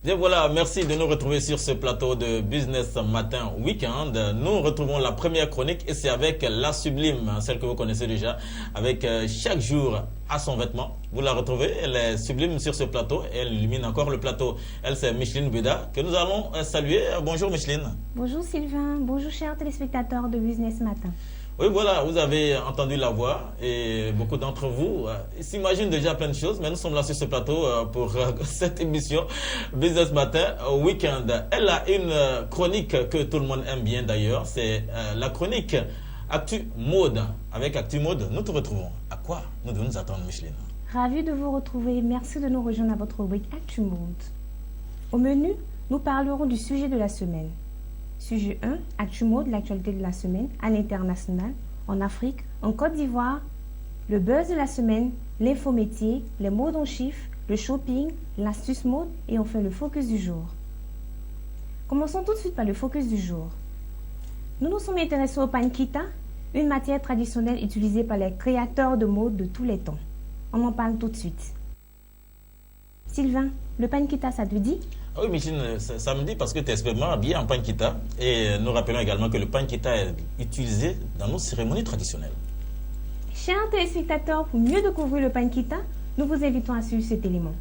Et voilà, merci de nous retrouver sur ce plateau de Business Matin Weekend. Nous retrouvons la première chronique et c'est avec la sublime, celle que vous connaissez déjà, avec chaque jour à son vêtement. Vous la retrouvez, elle est sublime sur ce plateau et elle illumine encore le plateau. Elle, c'est Micheline Beda que nous allons saluer. Bonjour Micheline. Bonjour Sylvain, bonjour chers téléspectateurs de Business Matin. Oui, voilà, vous avez entendu la voix et beaucoup d'entre vous s'imaginent déjà plein de choses, mais nous sommes là sur ce plateau pour cette émission Business Matin Weekend. Elle a une chronique que tout le monde aime bien d'ailleurs, c'est la chronique Actu Mode. Avec Actu Mode, nous te retrouvons. À quoi nous devons nous attendre, Micheline? Ravi de vous retrouver, merci de nous rejoindre à votre rubrique Actu Mode. Au menu, nous parlerons du sujet de la semaine. Sujet 1, Actu Mode, l'actualité de la semaine à l'international, en Afrique, en Côte d'Ivoire, le buzz de la semaine, l'infométier, les modes en chiffres, le shopping, l'astuce mode et enfin le focus du jour. Commençons tout de suite par le focus du jour. Nous nous sommes intéressés au pankita, une matière traditionnelle utilisée par les créateurs de mode de tous les temps. On en parle tout de suite. Sylvain, le pankita, ça te dit? Ah oui, Micheline, ça me dit parce que tu es extrêmement habillé en pankita. Et nous rappelons également que le pankita est utilisé dans nos cérémonies traditionnelles. Chers téléspectateurs, pour mieux découvrir le pankita, nous vous invitons à suivre cet élément.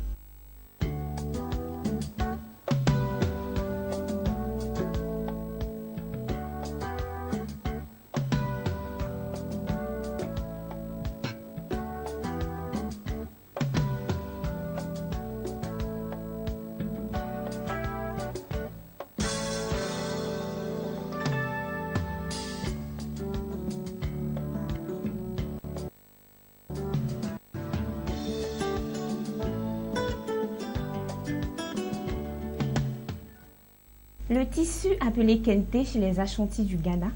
Le tissu appelé kente chez les Ashanti du Ghana,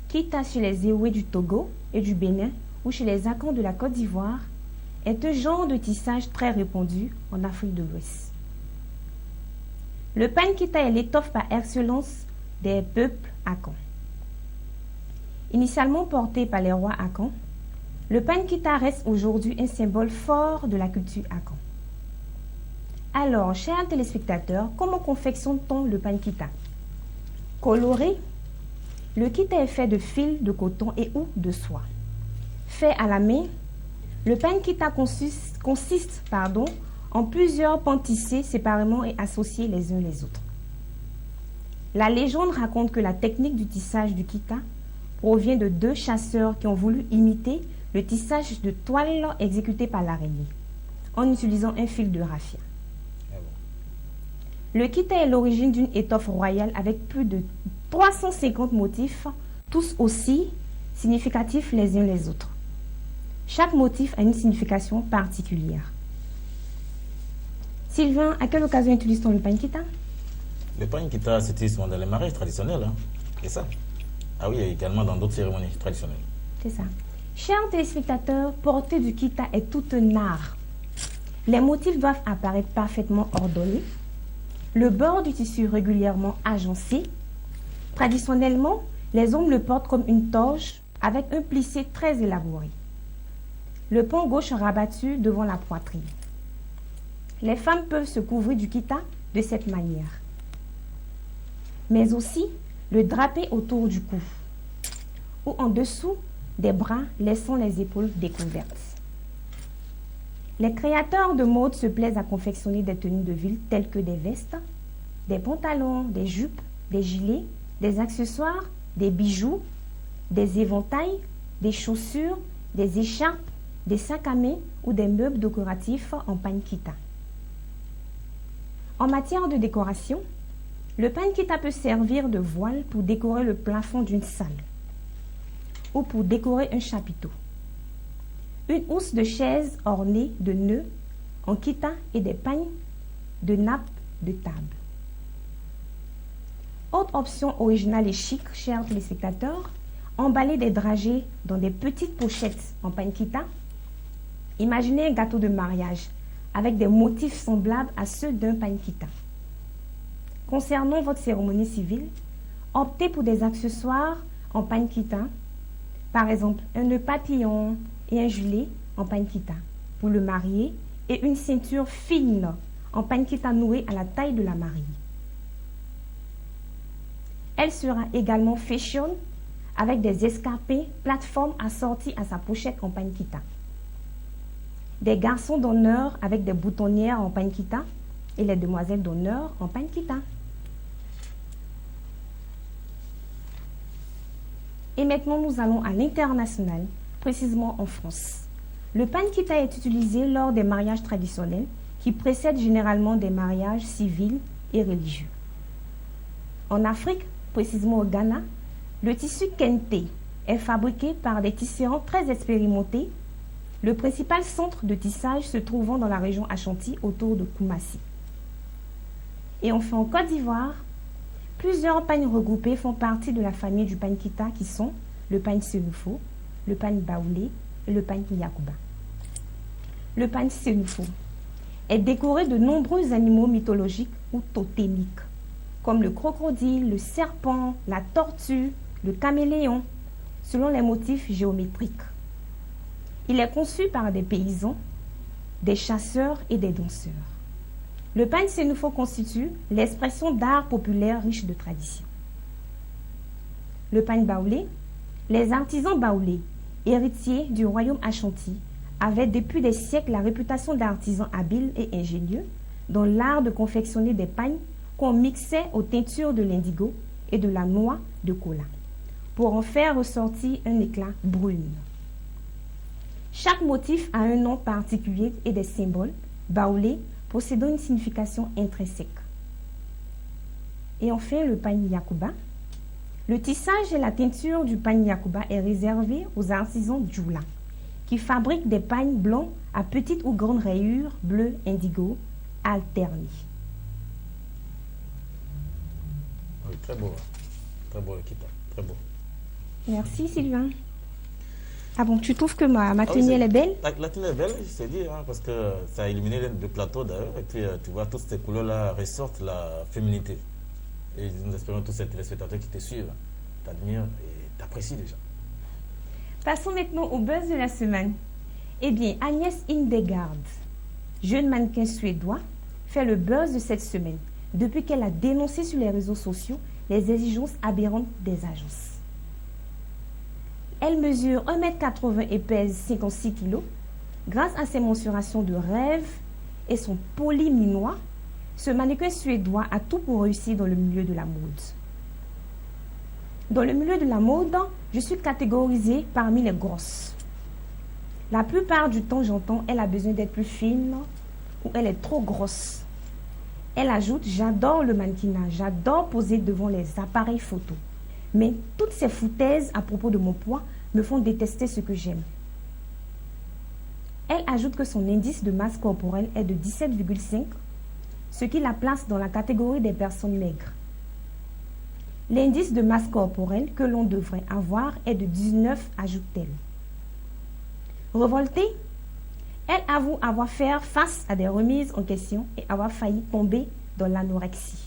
kita chez les Ewe du Togo et du Bénin ou chez les Akans de la Côte d'Ivoire est un genre de tissage très répandu en Afrique de l'Ouest. Le pankita est l'étoffe par excellence des peuples Akans. Initialement porté par les rois Akans, le pankita reste aujourd'hui un symbole fort de la culture Akan. Alors, chers téléspectateurs, comment confectionne-t-on le pankita? Coloré, le kita est fait de fils de coton et ou de soie. Fait à la main, le pankita consiste en plusieurs pans tissés séparément et associés les uns les autres. La légende raconte que la technique du tissage du kita provient de deux chasseurs qui ont voulu imiter le tissage de toile exécuté par l'araignée en utilisant un fil de raffia. Le kita est l'origine d'une étoffe royale avec plus de 350 motifs, tous aussi significatifs les uns les autres. Chaque motif a une signification particulière. Sylvain, à quelle occasion utilise-t-on le pankita? Le pankita s'utilise souvent dans les mariages traditionnels, hein? C'est ça? Ah oui, également dans d'autres cérémonies traditionnelles. C'est ça. Chers téléspectateurs, porter du kita est tout un art. Les motifs doivent apparaître parfaitement ordonnés. Le bord du tissu régulièrement agencé. Traditionnellement, les hommes le portent comme une torche avec un plissé très élaboré. Le pan gauche rabattu devant la poitrine. Les femmes peuvent se couvrir du kita de cette manière. Mais aussi le draper autour du cou ou en dessous des bras laissant les épaules découvertes. Les créateurs de mode se plaisent à confectionner des tenues de ville telles que des vestes, des pantalons, des jupes, des gilets, des accessoires, des bijoux, des éventails, des chaussures, des écharpes, des sacs à main ou des meubles décoratifs en pankita. En matière de décoration, le pankita peut servir de voile pour décorer le plafond d'une salle ou pour décorer un chapiteau. Une housse de chaise ornée de nœuds en kita et des pagnes de nappes de table. Autre option originale et chic, chers téléspectateurs, emballer des dragées dans des petites pochettes en pankita. Imaginez un gâteau de mariage avec des motifs semblables à ceux d'un pankita. Concernant votre cérémonie civile, optez pour des accessoires en pankita, par exemple un nœud papillon et un gilet en pankita pour le marié et une ceinture fine en panquita noué à la taille de la mariée. Elle sera également fashion avec des escarpés plateformes assorties à sa pochette en panquita. Des garçons d'honneur avec des boutonnières en panquita et les demoiselles d'honneur en panquita. Et maintenant, nous allons à l'international, précisément en France. Le panquita est utilisé lors des mariages traditionnels qui précèdent généralement des mariages civils et religieux. En Afrique, précisément au Ghana, le tissu kente est fabriqué par des tisserands très expérimentés, le principal centre de tissage se trouvant dans la région Ashanti autour de Koumassi. Et enfin en Côte d'Ivoire, plusieurs pagnes regroupées font partie de la famille du panquita qui sont le pagne senufo, le pagne baoulé et le pagne yakuba. Le pagne senufo est décoré de nombreux animaux mythologiques ou totémiques, comme le crocodile, le serpent, la tortue, le caméléon, selon les motifs géométriques. Il est conçu par des paysans, des chasseurs et des danseurs. Le pagne senufo constitue l'expression d'art populaire riche de tradition. Le pagne baoulé, les artisans baoulés, héritiers du royaume Ashanti, avaient depuis des siècles la réputation d'artisans habiles et ingénieux dans l'art de confectionner des pagnes qu'on mixait aux teintures de l'indigo et de la noix de cola pour en faire ressortir un éclat brune. Chaque motif a un nom particulier et des symboles baoulés possédant une signification intrinsèque. Et enfin, le pagne yakuba. Le tissage et la teinture du pagne yakuba est réservé aux artisans djoula, qui fabriquent des pagnes blancs à petites ou grandes rayures bleues indigo alternées. Oui, très beau. Très beau, Kita. Très beau. Merci, Sylvain. Ah bon, tu trouves que ma tenue, oui, elle est belle? La tenue est belle, je t'ai dit, parce que ça a illuminé le plateau d'ailleurs. Et puis, tu vois, toutes ces couleurs-là ressortent la féminité. Et nous espérons tous ces téléspectateurs qui te suivent, t'admirent et t'apprécient déjà. Passons maintenant au buzz de la semaine. Eh bien, Agnès Indegard, jeune mannequin suédois, fait le buzz de cette semaine depuis qu'elle a dénoncé sur les réseaux sociaux les exigences aberrantes des agences. Elle mesure 1,80 m et pèse 56 kg. Grâce à ses mensurations de rêve et son poli minois, ce mannequin suédois a tout pour réussir dans le milieu de la mode. Dans le milieu de la mode, je suis catégorisée parmi les grosses. La plupart du temps, j'entends « elle a besoin d'être plus fine » ou « elle est trop grosse ». Elle ajoute « j'adore le mannequinat, j'adore poser devant les appareils photo. Mais toutes ces foutaises à propos de mon poids me font détester ce que j'aime. » Elle ajoute que son indice de masse corporelle est de 17,5, ce qui la place dans la catégorie des personnes maigres. L'indice de masse corporelle que l'on devrait avoir est de 19, ajoute-t-elle. Révoltée, elle avoue avoir fait face à des remises en question et avoir failli tomber dans l'anorexie.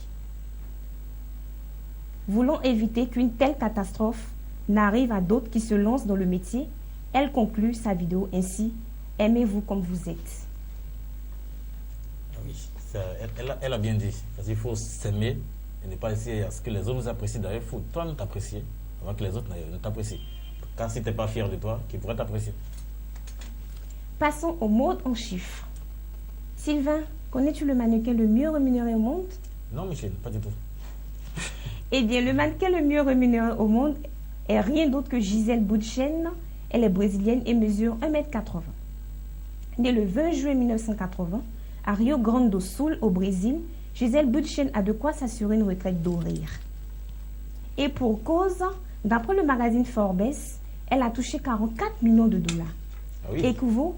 Voulant éviter qu'une telle catastrophe n'arrive à d'autres qui se lancent dans le métier, elle conclut sa vidéo ainsi « Aimez-vous comme vous êtes ». Oui, elle a bien dit, parce qu'il faut s'aimer et ne pas essayer à ce que les autres nous apprécient. D'ailleurs, il faut toi nous t'apprécier avant que les autres ne t'apprécient. Car si tu n'es pas fier de toi, qui pourrait t'apprécier? Passons aux modes en chiffres. Sylvain, connais-tu le mannequin le mieux rémunéré au monde? Non, Michel, pas du tout. Eh bien, le mannequin le mieux rémunéré au monde est rien d'autre que Gisele Bündchen. Elle est brésilienne et mesure 1,80 m. Née le 20 juin 1980 à Rio Grande do Sul, au Brésil, Gisele Bündchen a de quoi s'assurer une retraite dorée. Et pour cause, d'après le magazine Forbes, elle a touché 44 millions de dollars, équivaut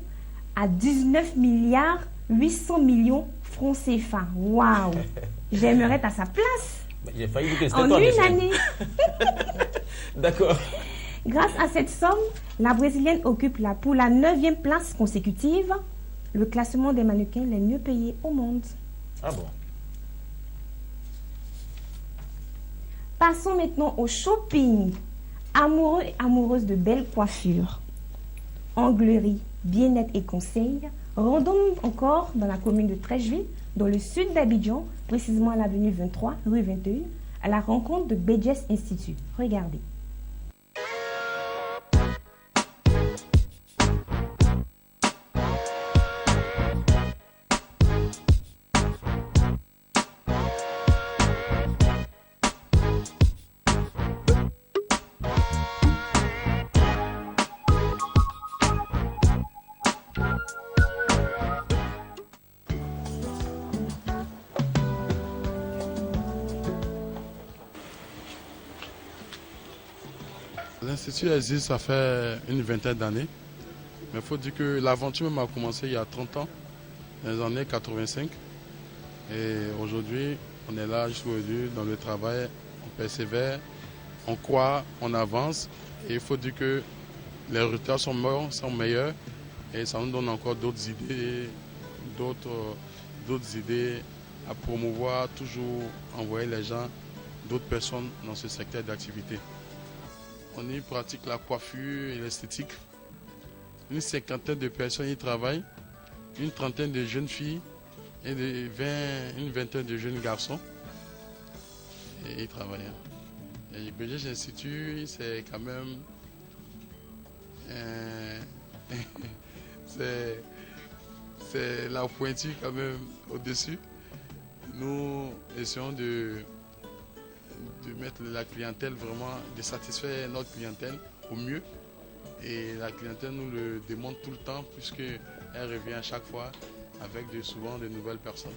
à 19 milliards 800 millions francs CFA. Waouh! J'aimerais être à sa place. J'ai failli dire que c'était en toi, une année. D'accord. Grâce à cette somme, la Brésilienne occupe pour la 9e place consécutive le classement des mannequins les mieux payés au monde. Ah bon? Passons maintenant au shopping. Amoureux et amoureuses de belles coiffures, onglerie, bien-être et conseils, Rendons encore dans la commune de Treichville, dans le sud d'Abidjan, précisément à l'avenue 23, rue 21, à la rencontre de Bedjes Institute. Regardez. L'Institut existe, ça fait une vingtaine d'années. Mais il faut dire que l'aventure même a commencé il y a 30 ans, dans les années 85. Et aujourd'hui, on est là jusqu'aujourd'hui dans le travail, on persévère, on croit, on avance. Et il faut dire que les résultats sont meilleurs. Et ça nous donne encore d'autres idées à promouvoir, toujours envoyer les gens, d'autres personnes dans ce secteur d'activité. On y pratique la coiffure et l'esthétique. Une cinquantaine de personnes y travaillent, une trentaine de jeunes filles et une vingtaine de jeunes garçons. Et ils travaillent. Et le Bedjes Institut, c'est quand même... c'est la pointure quand même au-dessus. Nous essayons de mettre la clientèle vraiment, de satisfaire notre clientèle au mieux. Et la clientèle nous le demande tout le temps puisqu'elle revient à chaque fois avec souvent de nouvelles personnes.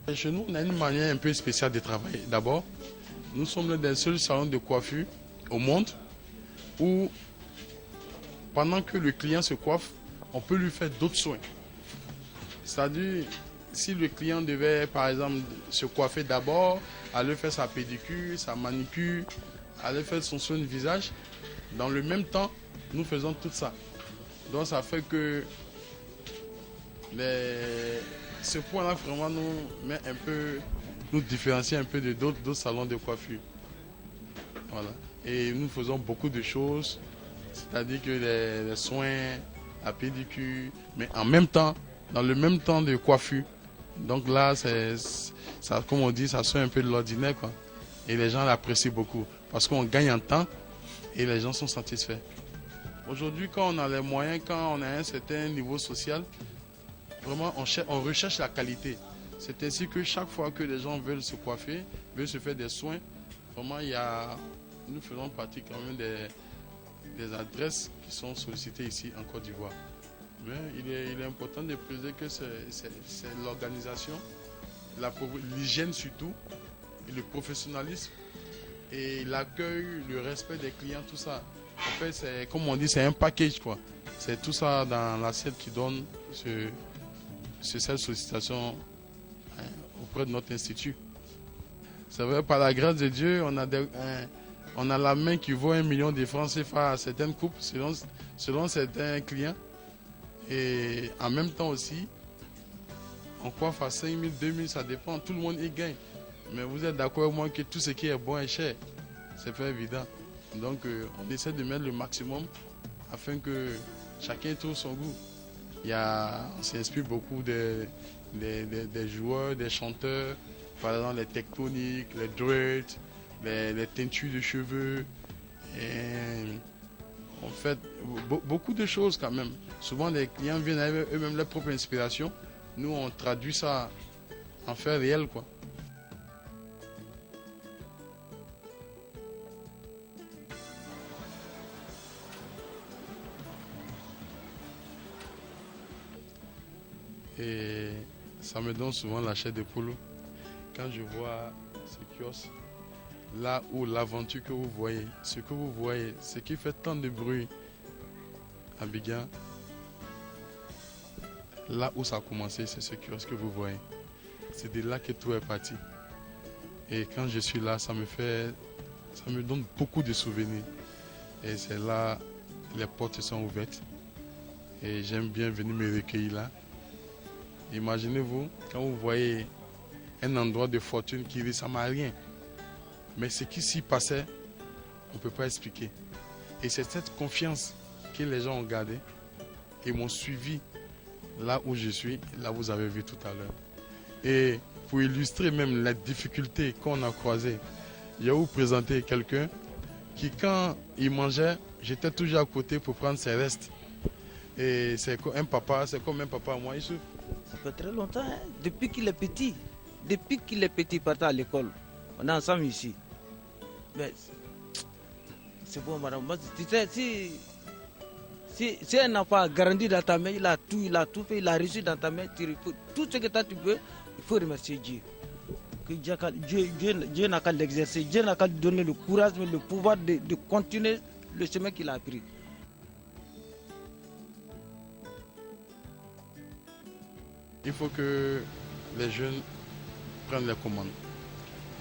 Et chez nous, on a une manière un peu spéciale de travailler. D'abord, nous sommes l'un des seuls salons de coiffure au monde où, pendant que le client se coiffe, on peut lui faire d'autres soins. C'est-à-dire, si le client devait, par exemple, se coiffer d'abord, aller faire sa pédicure, sa manicure, aller faire son soin de visage, dans le même temps, nous faisons tout ça. Donc ça fait que ce point-là vraiment nous différencie un peu de d'autres salons de coiffure. Voilà. Et nous faisons beaucoup de choses, c'est-à-dire que les soins, la pédicure, mais en même temps, dans le même temps de coiffure. Donc là, ça, comme on dit, ça sort un peu de l'ordinaire, quoi. Et les gens l'apprécient beaucoup parce qu'on gagne en temps et les gens sont satisfaits. Aujourd'hui, quand on a les moyens, quand on a un certain niveau social, vraiment on recherche la qualité. C'est ainsi que chaque fois que les gens veulent se coiffer, veulent se faire des soins, vraiment nous faisons partie quand même des adresses qui sont sollicitées ici en Côte d'Ivoire. Mais il est important de préciser que c'est l'organisation, l'hygiène surtout, le professionnalisme et l'accueil, le respect des clients, tout ça. En fait, c'est comme on dit, c'est un package, quoi. C'est tout ça dans l'assiette qui donne cette sollicitation auprès de notre institut. C'est vrai, par la grâce de Dieu, on a la main qui vaut 1 million de francs CFA à certaines coupes selon certains clients. Et en même temps aussi, on coiffe à 5 000, 2 000, ça dépend, tout le monde y gagne. Mais vous êtes d'accord avec moi que tout ce qui est bon est cher. C'est pas évident. Donc on essaie de mettre le maximum afin que chacun trouve son goût. On s'inspire beaucoup des joueurs, des chanteurs, par exemple les tectoniques, les dreads, les teintures de cheveux. Et on fait beaucoup de choses quand même. Souvent les clients viennent avec eux-mêmes leur propre inspiration. Nous on traduit ça en fait réel, quoi. Et ça me donne souvent la chair de poule quand je vois ce kiosque, là où l'aventure que vous voyez, ce qui fait tant de bruit à Abidjan, là où ça a commencé, c'est ce kiosque que vous voyez. C'est de là que tout est parti. Et quand je suis là, ça me donne beaucoup de souvenirs. Et c'est là, les portes sont ouvertes. Et j'aime bien venir me recueillir là. Imaginez-vous, quand vous voyez un endroit de fortune qui ressemble à rien. Mais ce qui s'y passait, on ne peut pas expliquer. Et c'est cette confiance que les gens ont gardée et m'ont suivi là où je suis, là vous avez vu tout à l'heure. Et pour illustrer même les difficultés qu'on a croisées, je vais vous présenter quelqu'un qui, quand il mangeait, j'étais toujours à côté pour prendre ses restes. Et c'est comme un papa à moi, Issou. Ça fait très longtemps, hein? Depuis qu'il est petit. Depuis qu'il est petit, partant à l'école. On est ensemble ici. Mais c'est bon, madame. Moi, tu sais, si un enfant a grandi dans ta main, il a tout fait, il a reçu dans ta main, tout ce que toi tu peux, il faut remercier Dieu. Que Dieu n'a qu'à l'exercer, Dieu n'a qu'à lui donner le courage, le pouvoir de continuer le chemin qu'il a pris. Il faut que les jeunes prennent les commandes.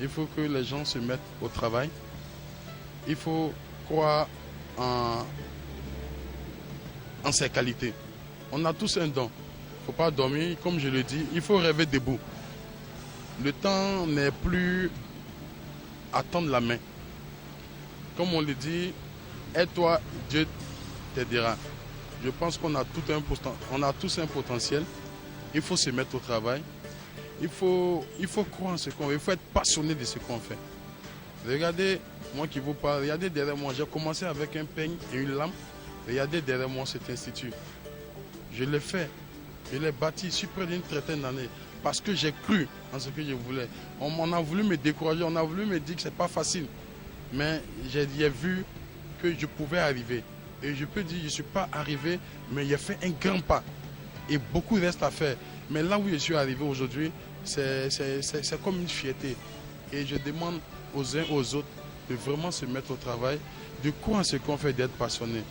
Il faut que les gens se mettent au travail. Il faut croire en ses qualités. On a tous un don. Il ne faut pas dormir, comme je le dis, il faut rêver debout. Le temps n'est plus à tendre la main. Comme on le dit, aide-toi, Dieu t'aidera. Je pense qu'on a tous un potentiel. Il faut se mettre au travail. Il faut croire en ce qu'on fait. Il faut être passionné de ce qu'on fait. Regardez, moi qui vous parle, regardez derrière moi. J'ai commencé avec un peigne et une lame. Regardez derrière moi cet institut. Je l'ai fait. Je l'ai bâti sur près d'une trentaine d'années. Parce que j'ai cru en ce que je voulais. On a voulu me décourager. On a voulu me dire que ce n'est pas facile. Mais j'ai vu que je pouvais arriver. Et je peux dire que je ne suis pas arrivé, mais j'ai fait un grand pas. Et beaucoup reste à faire. Mais là où je suis arrivé aujourd'hui, c'est comme une fierté. Et je demande aux uns aux autres de vraiment se mettre au travail, de croire en ce qu'on fait, d'être passionné.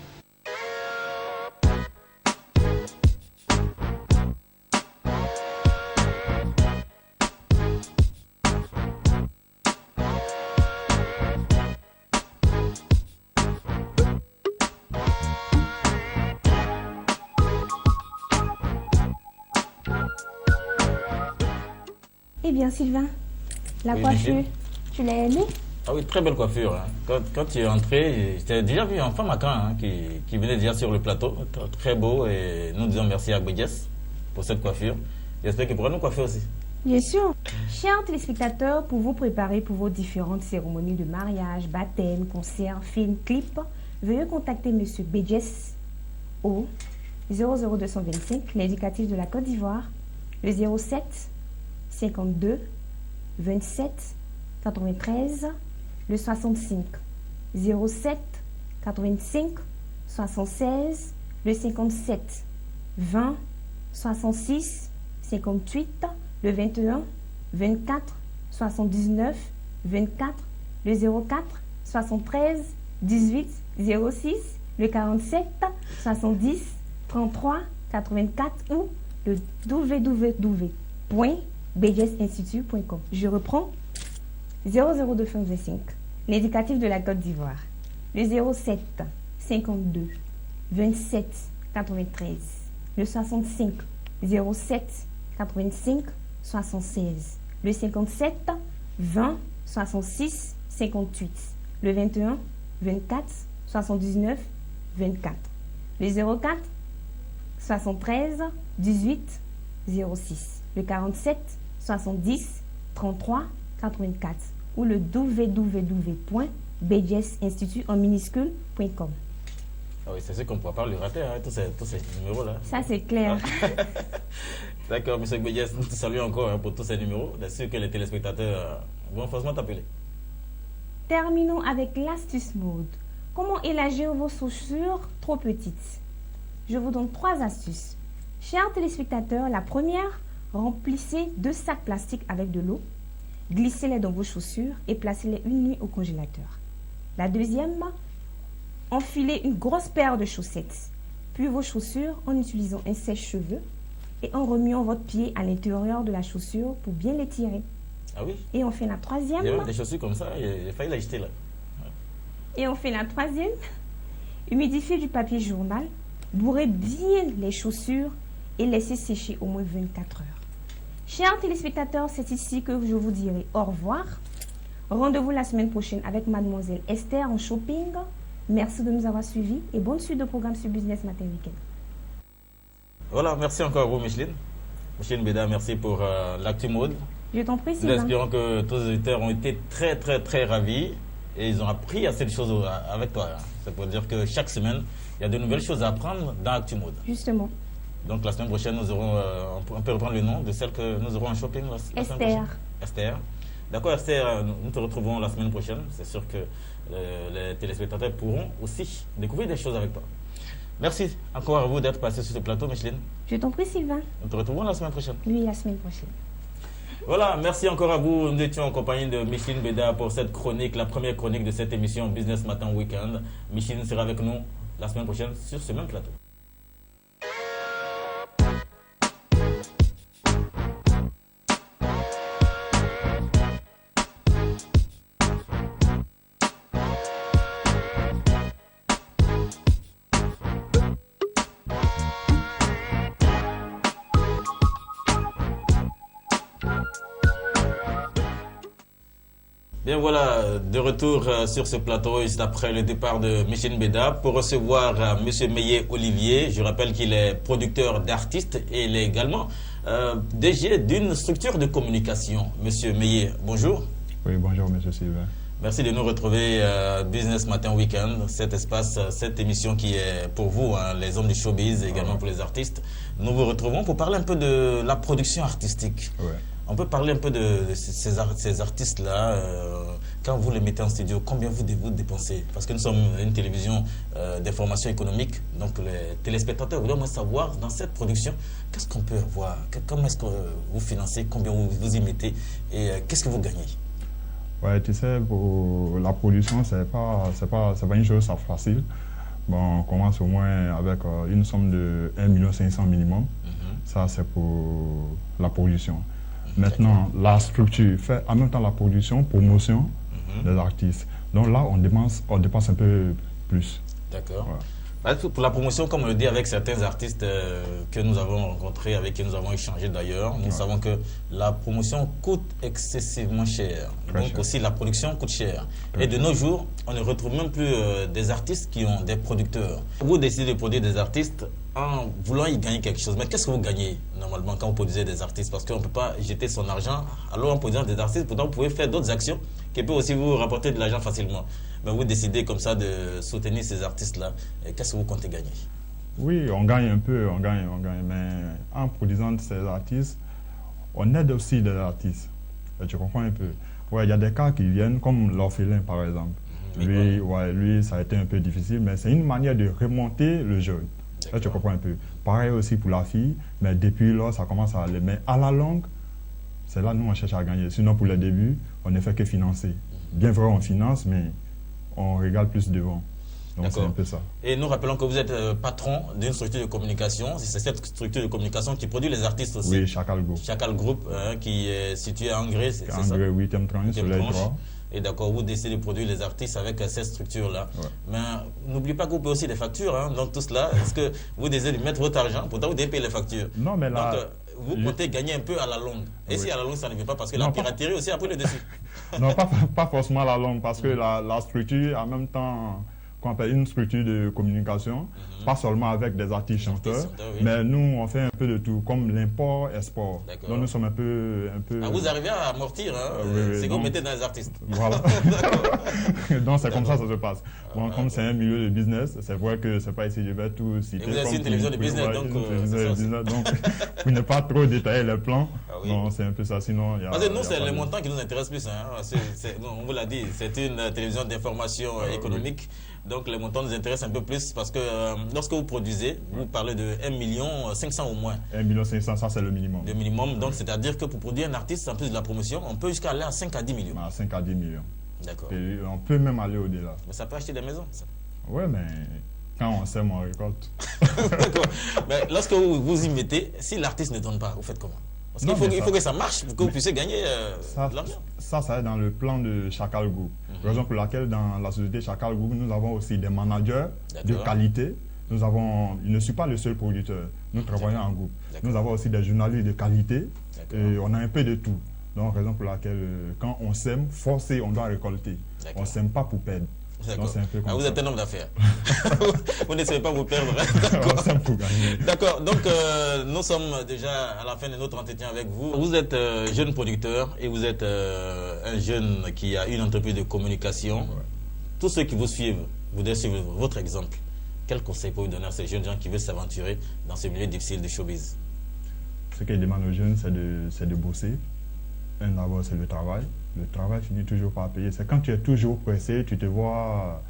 Eh bien, Sylvain, la Oui, coiffure, Michel. tu l'as aimée? Ah oui, très belle coiffure. Hein. Quand tu es entré, j'ai déjà vu un femme qui venait déjà sur le plateau. Très beau. Et nous disons merci à Bédiès pour cette coiffure. J'espère qu'il pourra nous coiffer aussi. Bien sûr. Chers téléspectateurs, pour vous préparer pour vos différentes cérémonies de mariage, baptême, concert, film, clip, veuillez contacter M. Bédiès au 00225, l'indicatif de la Côte d'Ivoire, le 07 52 27 93, le 65 07 85 76, le 57 20 66 58, le 21 24 79 24, le 04 73 18 06, le 47 70 33 84 ou le www.bdsinstitut.com. Je reprends 00225, l'indicatif de la Côte d'Ivoire, le 07 52 27 93, le 65 07 85 76, le 57 20 66 58, le 21 24 79 24, le 04 73 18 06, le 47 70 33 84 ou le www.bdsinstitut en minuscule.com. Ah oui, c'est sûr qu'on ne pourra pas le rater, hein, tous ces numéros-là. Ça, c'est clair. D'accord, M. Bédiès, nous te saluons encore hein, pour tous ces numéros. Bien sûr que les téléspectateurs vont forcément t'appeler. Terminons avec l'astuce mode. Comment élargir vos chaussures trop petites? Je vous donne 3 astuces. Chers téléspectateurs, la première, remplissez 2 sacs plastiques avec de l'eau, glissez-les dans vos chaussures et placez-les une nuit au congélateur. La deuxième, enfilez une grosse paire de chaussettes, puis vos chaussures en utilisant un sèche-cheveux et en remuant votre pied à l'intérieur de la chaussure pour bien l'étirer. Ah oui? Et on fait la troisième. Il y a même des chaussures comme ça, j'ai failli l'acheter là. Et on fait la troisième. Humidifiez du papier journal, bourrez bien les chaussures et laissez sécher au moins 24 heures. Chers téléspectateurs, c'est ici que je vous dirai au revoir. Rendez-vous la semaine prochaine avec mademoiselle Esther en shopping. Merci de nous avoir suivis et bonne suite de programme sur Business Matin Weekend. Voilà, merci encore à vous, Micheline. Micheline Beda, merci pour l'actu mode. Je t'en prie, Nous Sylvain. espérons que tous les auditeurs ont été très, très, très ravis et ils ont appris assez de choses avec toi. C'est pour dire que chaque semaine, il y a de nouvelles choses à apprendre dans l'actu mode. Justement. Donc la semaine prochaine, nous aurons, on peut reprendre le nom de celle que nous aurons en shopping la semaine Esther. prochaine. Esther. D'accord, Esther, nous te retrouvons la semaine prochaine. C'est sûr que les téléspectateurs pourront aussi découvrir des choses avec toi. Merci encore à vous d'être passé sur ce plateau, Micheline. Je t'en prie, Sylvain. Nous te retrouvons la semaine prochaine. Oui, la semaine prochaine. Voilà, merci encore à vous. Nous étions en compagnie de Micheline Beda pour cette chronique, la première chronique de cette émission Business Matin Weekend. Micheline sera avec nous la semaine prochaine sur ce même plateau. Bien voilà, de retour sur ce plateau juste après le départ de Micheline Beda pour recevoir Monsieur Meillet Olivier. Je rappelle qu'il est producteur d'artistes et il est également DG d'une structure de communication. Monsieur Meillet, bonjour. Oui, bonjour Monsieur Sylvain. Merci de nous retrouver Business Matin Weekend, cet espace, cette émission qui est pour vous, hein, les hommes du showbiz, et également pour les artistes. Nous vous retrouvons pour parler un peu de la production artistique. Ouais. On peut parler un peu de ces artistes-là. Quand vous les mettez en studio, combien vous dépensez? Parce que nous sommes une télévision d'information économique. Donc les téléspectateurs voudraient savoir, dans cette production, qu'est-ce qu'on peut avoir? Comment est-ce que vous financez? Combien vous y mettez? Et qu'est-ce que vous gagnez? Ouais, tu sais, pour la production, c'est pas une chose facile. Bon, on commence au moins avec une somme de 1,5 million minimum. Ça, c'est pour la production. Maintenant, la structure fait en même temps la production, promotion des artistes. Donc là, on dépense un peu plus. D'accord. Voilà. Pour la promotion, comme on le dit avec certains artistes que nous avons rencontrés, avec qui nous avons échangé d'ailleurs, nous savons que la promotion coûte excessivement cher. Très Donc cher. aussi la production coûte cher. Très Et de nos jours, on ne retrouve même plus des artistes qui ont des producteurs. Vous décidez de produire des artistes en voulant y gagner quelque chose. Mais qu'est-ce que vous gagnez normalement quand vous produisez des artistes? Parce qu'on ne peut pas jeter son argent alors en produisant des artistes. Pourtant, vous pouvez faire d'autres actions qui peuvent aussi vous rapporter de l'argent facilement. Mais vous décidez comme ça de soutenir ces artistes-là. Et qu'est-ce que vous comptez gagner? Oui, on gagne un peu, on gagne. Mais en produisant ces artistes, on aide aussi des artistes. Et tu comprends un peu? Ouais, il y a des cas qui viennent, comme l'orphelin par exemple. Lui, ça a été un peu difficile, mais c'est une manière de remonter le jeu. Là, tu comprends un peu. Pareil aussi pour la fille, mais depuis là, ça commence à aller. Mais à la longue, c'est là nous on cherche à gagner. Sinon, pour le début, on ne fait que financer. Bien vrai, on finance, mais on regarde plus devant. Donc c'est un peu ça. Et nous rappelons que vous êtes patron d'une structure de communication. C'est cette structure de communication qui produit les artistes aussi. Oui, Chacal Group. Chacal Group, qui est situé à Angers, c'est ça? Angers, 8e tranche, sur les droits. Et d'accord, vous décidez de produire les artistes avec cette structure-là. Ouais. Mais n'oubliez pas que vous payez aussi des factures. Hein, donc tout cela, est-ce que vous décidez de mettre votre argent, pourtant vous devez payer les factures? Non, mais là... Donc vous comptez gagner un peu à la longue. Et si à la longue ça ne vient pas, parce que Non, la pas- piraterie aussi a pris le dessus. Non, pas forcément la longue, parce que la structure, en même temps, qu'on appelle une structure de communication, pas seulement avec des artistes chanteurs, oui. mais nous, on fait un peu de tout, comme l'import-export. D'accord. Donc nous sommes un peu... Ah, vous arrivez à amortir, hein, oui, c'est que vous donc- mettez dans les artistes. Voilà. D'accord. Donc c'est comme ça se passe. Bon, comme c'est un milieu de business, c'est vrai que c'est pas ici, je vais tout citer. Et vous êtes comme une télévision de oui, business, ouais, donc, une télévision c'est ça de aussi. business, donc pour ne pas trop détailler les plans, Ah oui. non, c'est un peu ça, sinon il y a... Parce que il y nous, a c'est pas les de- montants qui nous intéressent plus. Hein. On vous l'a dit, c'est une télévision d'information économique. Donc les montants nous intéressent un peu plus parce que lorsque vous produisez, vous parlez de 1,5 million au moins 1,5 million, ça c'est le minimum. de minimum. Donc c'est-à-dire que pour produire un artiste, en plus de la promotion, on peut jusqu'à aller à 5 à 10 millions. À 5 à 10 millions. D'accord. Et on peut même aller au-delà. Mais ça peut acheter des maisons, ça. Ouais, mais quand on sème, on récolte. D'accord. Mais lorsque vous y mettez, si l'artiste ne donne pas, vous faites comment? Parce Non, qu'il mais il ça- faut que ça marche pour que vous puissiez gagner Ça, de l'argent. ça est dans le plan de Chacal Group. Raison pour laquelle dans la société Chacal Group, nous avons aussi des managers de D'accord. qualité. Je ne suis pas le seul producteur. Nous travaillons en groupe. D'accord. Nous avons aussi des journalistes de qualité. D'accord. Et on a un peu de tout. Donc, raison pour laquelle, quand on sème, forcé, on doit récolter. D'accord. On ne sème pas pour perdre. D'accord. c'est un peu comme Vous ça. êtes un homme d'affaires. Vous n'essayez pas vous perdre. On s'aime pour gagner. D'accord, donc nous sommes déjà à la fin de notre entretien avec vous. Vous êtes jeune producteur et vous êtes un jeune qui a une entreprise de communication. Ouais. Tous ceux qui vous suivent, vous devez suivre votre exemple. Quel conseil pour vous donner à ces jeunes gens qui veulent s'aventurer dans ce milieu difficile de showbiz? Ce qu'il demande aux jeunes, c'est de bosser. D'abord, c'est le travail. Le travail finit toujours par payer. C'est quand tu es toujours pressé, tu te vois,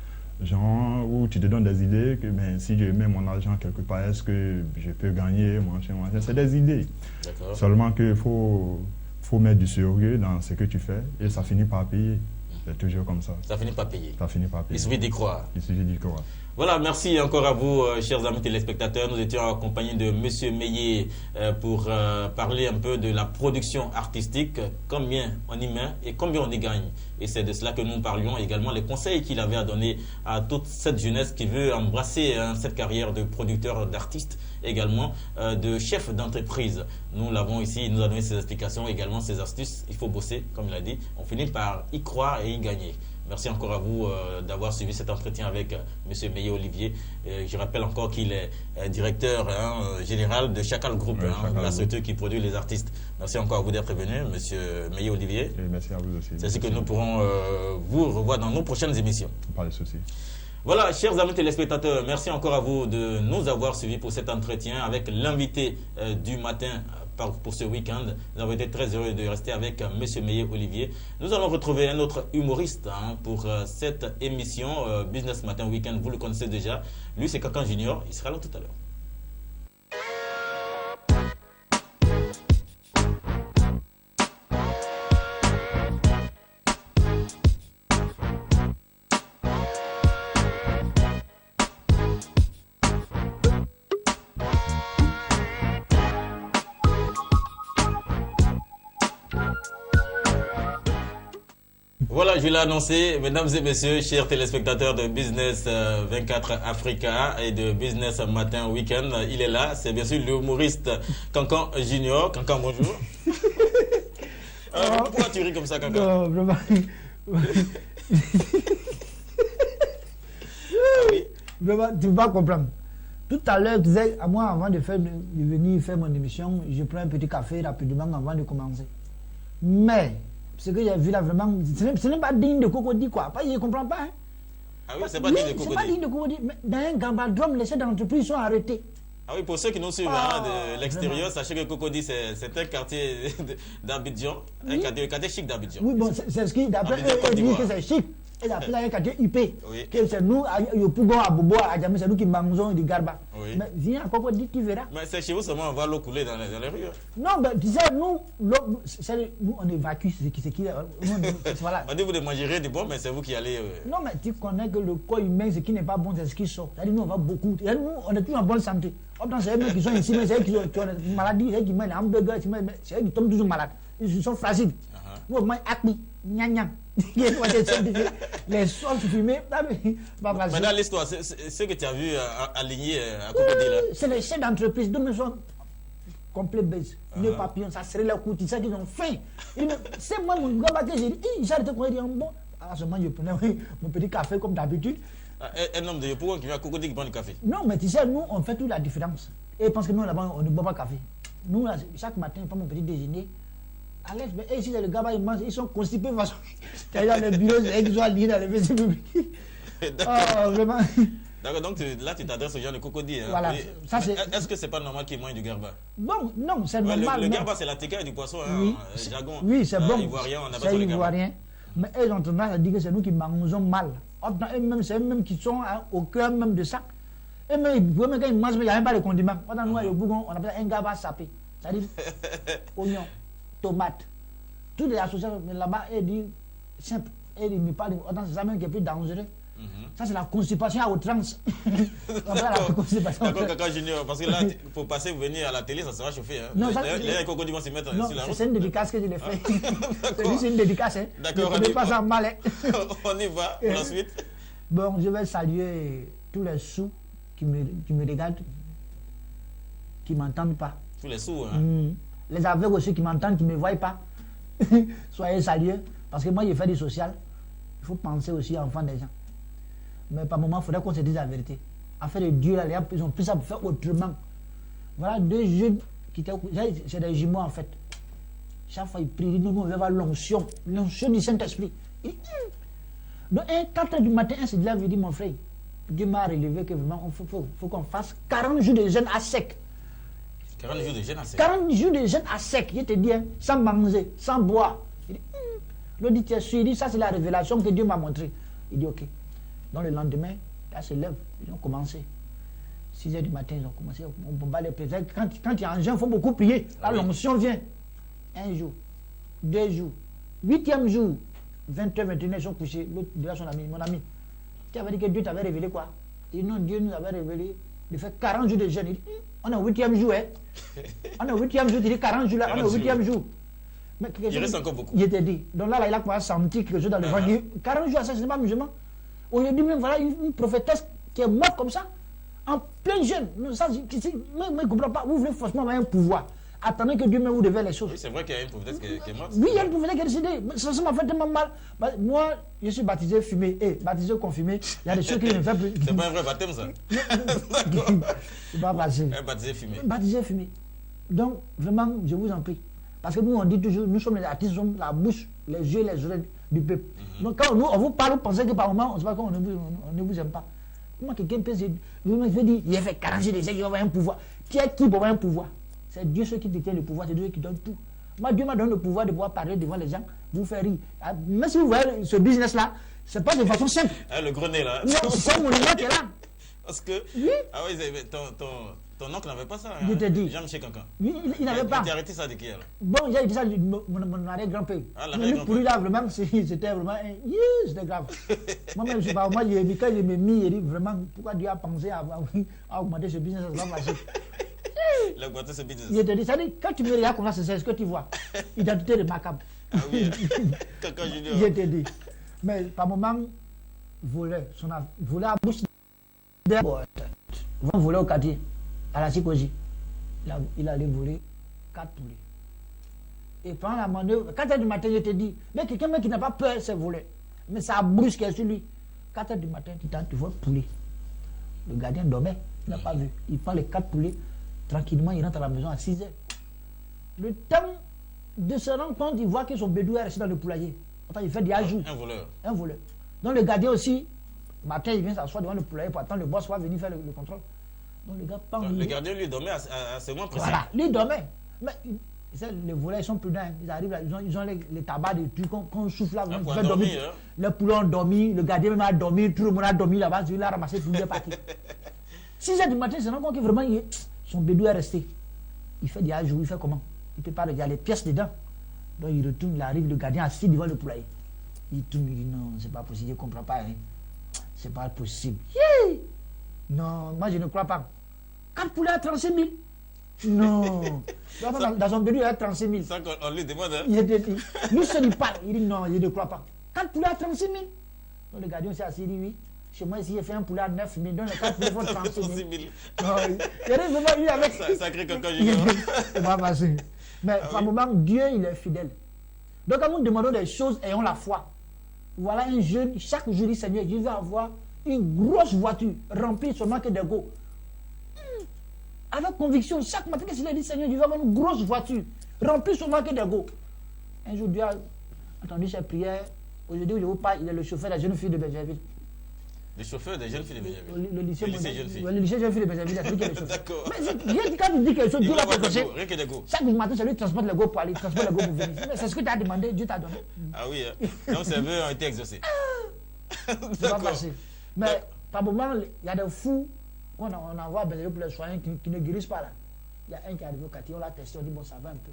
genre, où tu te donnes des idées, que ben, si je mets mon argent quelque part, est-ce que je peux gagner, machin. C'est des idées. D'accord. Seulement qu'il faut mettre du sérieux dans ce que tu fais et ça finit par payer. C'est toujours comme ça. Ça finit par payer. Ça finit par payer. Il suffit d'y croire. Il suffit d'y croire. Voilà, merci encore à vous, chers amis téléspectateurs. Nous étions accompagnés de Monsieur Meillet pour parler un peu de la production artistique, combien on y met et combien on y gagne. Et c'est de cela que nous parlions également, les conseils qu'il avait à donner à toute cette jeunesse qui veut embrasser cette carrière de producteur, d'artiste, également de chef d'entreprise. Nous l'avons ici, il nous a donné ses explications, également ses astuces. Il faut bosser, comme il a dit. On finit par y croire et y gagner. Merci encore à vous d'avoir suivi cet entretien avec M. Meillet Olivier. Je rappelle encore qu'il est directeur général de Chacal Group, la structure qui produit les artistes. Merci encore à vous d'être venu, M. Meillet Olivier. Et merci à vous aussi. C'est ainsi que nous pourrons vous revoir dans nos prochaines émissions. Pas de souci. Voilà, chers amis téléspectateurs, merci encore à vous de nous avoir suivis pour cet entretien avec l'invité du matin pour ce week-end. Nous avons été très heureux de rester avec M. Meillet Olivier. Nous allons retrouver un autre humoriste pour cette émission Business Matin Week-end. Vous le connaissez déjà. Lui, c'est Kakan Junior. Il sera là tout à l'heure. Voilà, je l'ai annoncé, mesdames et messieurs, chers téléspectateurs de Business 24 Africa et de Business Matin Week-end, il est là, c'est bien sûr l'humoriste Kankan Junior. Kankan, bonjour. Pourquoi tu ris comme ça, Kankan? Non, vraiment. Oui. Vraiment, tu ne vas pas comprendre. Tout à l'heure, tu disais, à moi, avant de venir faire mon émission, je prends un petit café rapidement avant de commencer. Mais, ce que j'ai vu là, vraiment, ce n'est pas digne de Cocody, quoi. Je ne comprends pas. Hein. Ah oui, c'est pas digne de C'est pas Cocody. digne de Cocody. Mais dans un gambadrome, les chefs d'entreprise sont arrêtés. Ah oui, pour ceux qui nous suivent de l'extérieur, sachez que Cocody, c'est un quartier d'Abidjan, un quartier chic d'Abidjan. Oui, bon, c'est ce qui, d'après Abidjan, eux, Côte ils disent d'Ivoire. que c'est chic. Et après, il y a un quartier IP. Oui. Que c'est nous, au Pougon, à Bobo, à Djamé, c'est nous qui mangeons du garba. Oui. Mais viens à Cocody, tu verras. Mais c'est chez vous seulement, on voit l'eau couler dans les rues. Non, mais tu sais, nous, on évacue ce qui voilà. On dit vous de manger du bon, mais c'est vous qui allez. Non, mais tu connais que le corps humain, ce qui n'est pas bon, c'est ce qui sort. C'est-à-dire, nous, on va beaucoup. Et nous, on est toujours en bonne santé. Autant c'est eux qui sont ici, mais c'est eux qui ont une maladie, c'est eux qui mangent les hamburgers, c'est eux qui tombent toujours malades. Ils sont fragiles. Nous, on mange acné, gnang. Les sols fumés. Maintenant, l'histoire, c'est ce que tu as vu aligné à Cocody là. C'est les chefs d'entreprise, donc ils sont complets base. Le papillon, ça serait leur coup, tu sais qu'ils ont faim. C'est moi, mon gars, que j'ai dit, j'arrête de dire, bon. À ce moment, je prenais mon petit café comme d'habitude. Un homme de Yopougon qui vient à Cocody qui prend du café. Non, mais tu sais, nous, on fait toute la différence. Et parce que nous, là-bas, on ne boit pas de café. Nous, là, chaque matin, je prends mon petit déjeuner. À l'aise, mais ici, les gars, ils mangent, ils sont constipés de façon. Tu dans les bureaux, ils sont alignés dans les WC publics. Oh, vraiment. D'accord, donc là, tu t'adresses aux gens de Cocody. Hein. Voilà, ça c'est. Est-ce que c'est pas normal qu'ils mangent du garba? Bon, non, c'est normal. Le garba, c'est la tecaille du poisson, hein, Oui, jargon. oui, c'est bon. Ivoirien, on appelle ça C'est le garba. ivoirien. Mais eux ont tendance à dire que c'est nous qui mangeons mal. C'est eux-mêmes qui sont au cœur même de ça. Et même quand ils mangent, il n'y a même pas de condiments. Nous, au Bougon, on appelle ça un garba sapé. C'est-à-dire oignon, tomate. Toutes les associations, mais là-bas, elles disent simple. Elles me parlent, c'est ça même qui est plus dangereux. Ça, c'est la constipation à outrance. D'accord, Kaka Junior, parce que là, pour passer, venir à la télé, ça sera chauffé. Hein. Non, les Cocody vont s'y mettre non, sur la route. c'est une dédicace que je l'ai fait. C'est une dédicace. Hein. D'accord, ne prenez pas ça mal. Hein. On y va pour la suite. Bon, je vais saluer tous les sous qui me regardent, qui ne m'entendent pas. Tous les sous, hein. Les aveugles aussi qui m'entendent, qui ne me voient pas. Soyez salués. Parce que moi, j'ai fait du social. Il faut penser aussi aux enfants des gens. Mais par moment, il faudrait qu'on se dise la vérité. En fait, les dieux, là, ils ont pris ça pour faire autrement. Voilà 2 jeunes qui étaient. C'est des jumeaux, en fait. Chaque fois, ils prient, nous, on va avoir l'onction du Saint-Esprit. Donc, 4 h du matin, un se dit là, il dit, mon frère, Dieu m'a relevé que vraiment, il faut qu'on fasse 40 jours de jeûne à sec. 40 jours de jeûne à sec. 40 jours de jeûne à sec, je te dis, hein, sans manger, sans boire. Il dit, l'autre dit, tu es sûr, il dit, ça c'est la révélation que Dieu m'a montrée. Il dit, ok. Donc le lendemain, là se lève, ils ont commencé. 6 h du matin, ils ont commencé, on bombarde les prières. Quand il y a un jeûne, il faut beaucoup prier. Là, l'onction vient. 1 jour, 2 jours, 8e jour, 20h, 21h, ils sont couchés. L'autre, déjà son ami, mon ami, tu avais dit que Dieu t'avait révélé quoi? Il dit non, Dieu nous avait révélé de faire 40 jours de jeûne. Il dit, on est au 8e jour, hein? On est au 8e jour, il dit 40 jours là, on est au 8e jour. Mais il reste encore beaucoup. Il était dit. Donc là, il a quoi senti quelque chose dans le ventre. 40 jours, ça, ce n'est pas musulman. Aujourd'hui, même voilà une prophétesse qui est morte comme ça, en plein jeûne. Ça, mais je ne comprends pas. Vous voulez forcément avoir un pouvoir. Attendez que Dieu me vous devait les choses. Oui, c'est vrai qu'il y a une prophétesse qui est morte. Oui, il y a une prophétesse qui est décédée. Ça m'a fait tellement mal. Moi, je suis baptisé fumé. Baptisé confirmé. Il y a des choses qui ne me font plus. C'est pas un vrai baptême, ça. C'est pas passé. Un baptisé fumé. Baptisé fumé. Donc, vraiment, je vous en prie. Parce que nous, on dit toujours, nous sommes les artistes, nous sommes la bouche, les yeux, les oreilles du peuple. Donc, quand on vous parle, vous pensez que par moment, on ne sait pas qu'on ne vous aime pas. Comment quelqu'un peut se dire, il a fait 40 jours de il va avoir un pouvoir. Qui est qui pour avoir un pouvoir? C'est Dieu ceux qui détient le pouvoir, c'est Dieu qui donne tout. Moi, Dieu m'a donné le pouvoir de pouvoir parler devant les gens, vous faire rire. Même si vous voyez ce business-là, ce n'est pas de façon simple. Le gros nez, là. Non, c'est mon nom qui est là. Parce que. Oui. Ah oui, ton oncle n'avait pas ça. Je te dis. Jean-Michel Cancan. Oui, il n'avait pas. Tu as arrêté ça de qui alors? Bon, il a dit ça, mon arrière-grand-père. Ah, Mais lui, pour lui, là, vraiment, c'était vraiment. C'était grave. Moi-même, je sais pas, moi, quand il m'a mis, il dit vraiment, pourquoi Dieu a pensé à augmenter ce business, ça va marcher. Il a augmenté ce business. Il te dit, ça dit, quand tu me regardes comme ça, c'est ce que tu vois. Identité remarquable. Ah oui, Cancan Junior. Je te dis. Mais par moment, voler à bouche. Vont voler au quartier, à la Sikoji. Il allait voler 4 poulets. Et pendant la manœuvre, 4 h du matin, je te dis, mais quelqu'un qui n'a pas peur, c'est voler. Mais ça brusque sur lui. 4 h du matin, tu vois poulet. Le gardien dormait, il n'a pas vu. Il prend les 4 poulets, tranquillement, il rentre à la maison à 6 h. Le temps de se rendre compte, il voit que son bédou est resté dans le poulailler. Attends, il fait des ajouts. Un voleur. Un voleur. Donc le gardien aussi, matin, il vient s'asseoir devant le poulailler pour attendre le boss va venir faire le contrôle. Donc le gars part. Le gardien lui dormait à ce moment précis. Voilà, lui dormait. Mais les voleurs, ils sont prudents. Ils arrivent là, ils ont les tabacs de trucs qu'on souffle là. Pour dormir, hein. Les poulets ont dormi, le gardien même a dormi, tout le monde a dormi là-bas, il a ramassé tout, il est parti. 6 h du matin, il se rend compte que vraiment son bédou est resté. Il fait des ajouts, il fait comment? Il peut pas regarder, il y a les pièces dedans. Donc il retourne, il arrive, le gardien assis devant le poulailler. Il tourne, il dit non, c'est pas possible, je ne comprends pas. Hein. C'est pas possible. Yeah! Non, moi je ne crois pas. 4 poulets à 35 000. Non. Dans son bédou, il y a 35 000. Ça qu'on lui demande. Hein? Lui seul il parle. Il dit non, je ne crois pas. 4 poulets à 36 000. Donc le gardien s'est assis, il dit oui. Chez moi ici, il fait un poulet à 9 000. Donc les 4 poulets font 36 000. Non, il arrive vraiment, lui avec. Sacré Cancan Junior. C'est pas facile. Mais par moment, Dieu, il est fidèle. Donc quand nous demandons des choses, ayons la foi. Voilà un jeune, chaque jour, il dit Seigneur, je vais avoir une grosse voiture remplie seulement que des go. Avec conviction, chaque matin, qu'est-ce qu'il a dit Seigneur, je vais avoir une grosse voiture remplie seulement que des go. Un jour, Dieu a entendu ses prières. Aujourd'hui, je vous parle, il est le chauffeur de la jeune fille de Benjamin. Le chauffeur des jeunes filles de Benjamin. Le lycée jeune fille. Le lycée jeune fille de Benjamin, c'est lui qui est le chauffeur. D'accord. Mais quand tu dis quelque chose, Dieu va te passer. Rien que des go. Chaque matin, c'est lui qui transporte les go pour aller, transporte les go pour venir. Mais c'est ce que tu as demandé, Dieu t'a donné. Ah oui, hein. Donc ses vœux ont été exaucés. C'est pas facile. Mais par moment, il y a des fous qu'on envoie à Benjamin pour les soignants qui ne guérissent pas là. Il y a un qui est arrivé au quartier, on l'a testé, on dit bon, ça va un peu.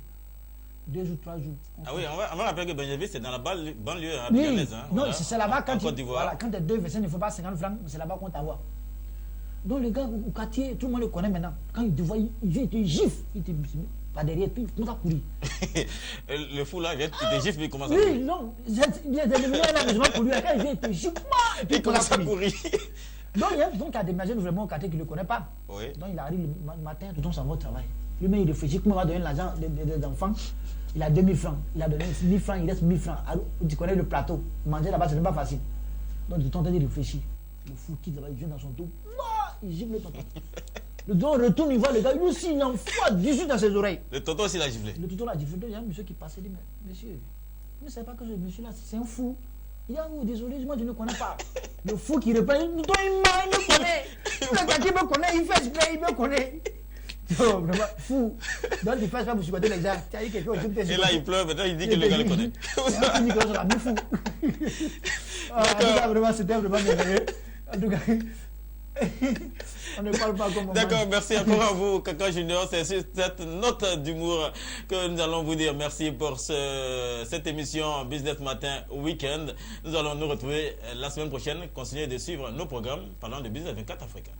2 jours, 3 jours. Ah oui, on va rappeler que Benjamin, c'est dans la banlieue Oui, abidjanaise. Hein, non, c'est là-bas quand tu voilà, quand tu es 2 versets, il ne faut pas 50 francs, c'est là-bas qu'on t'envoie. Donc les gars au quartier, tout le monde le connaît maintenant. Quand il te voit, il te gifle, il te pas derrière, puis il commence à courir. Le fou là, il te gifle, puis il commence à courir. courir. Oui, non, il est éliminé à la maison pour lui. Quand il vient, il te gifle, et puis il commence à courir. Donc il y a des imagines vraiment au quartier qui ne le connaît pas. Oui. Donc il arrive le matin, tout le monde s'en va au travail. Lui-même, il réfléchit comment il va donner l'argent des enfants. Il a 2000 francs. Il a donné 1000 francs, il reste 1000 francs. Alors, tu connais le plateau. Manger là-bas, ce n'est pas facile. Donc, tu es en train de réfléchir. Le fou quitte là-bas, il vient dans son dos. Il gifle le tonton. Le tonton retourne, il voit le gars, lui aussi, il envoie 18 dans ses oreilles. Le tonton aussi l'a giflé. Le tonton l'a giflé. Il y a un monsieur qui passait, il dit, mais monsieur, vous ne savez pas que ce monsieur-là, c'est un fou. Il dit, oh, désolé, moi je ne connais pas. Le fou qui répond, il me connaît. Quand il me connaît, il fait exprès, il me connaît. Oh, vraiment, fou. Donc il fait ça pour supporter les gens. Et là, il pleure, maintenant il dit que le gars le connaît. Il dit que c'est un fou. En tout cas, vraiment, c'était vraiment merveilleux. En tout cas, on ne parle pas comme on D'accord, merci encore à vous, Kaka Junior. C'est sur cette note d'humour que nous allons vous dire merci pour cette émission Business Matin Weekend. Nous allons nous retrouver la semaine prochaine, continuer de suivre nos programmes parlant de Business 24 Africa.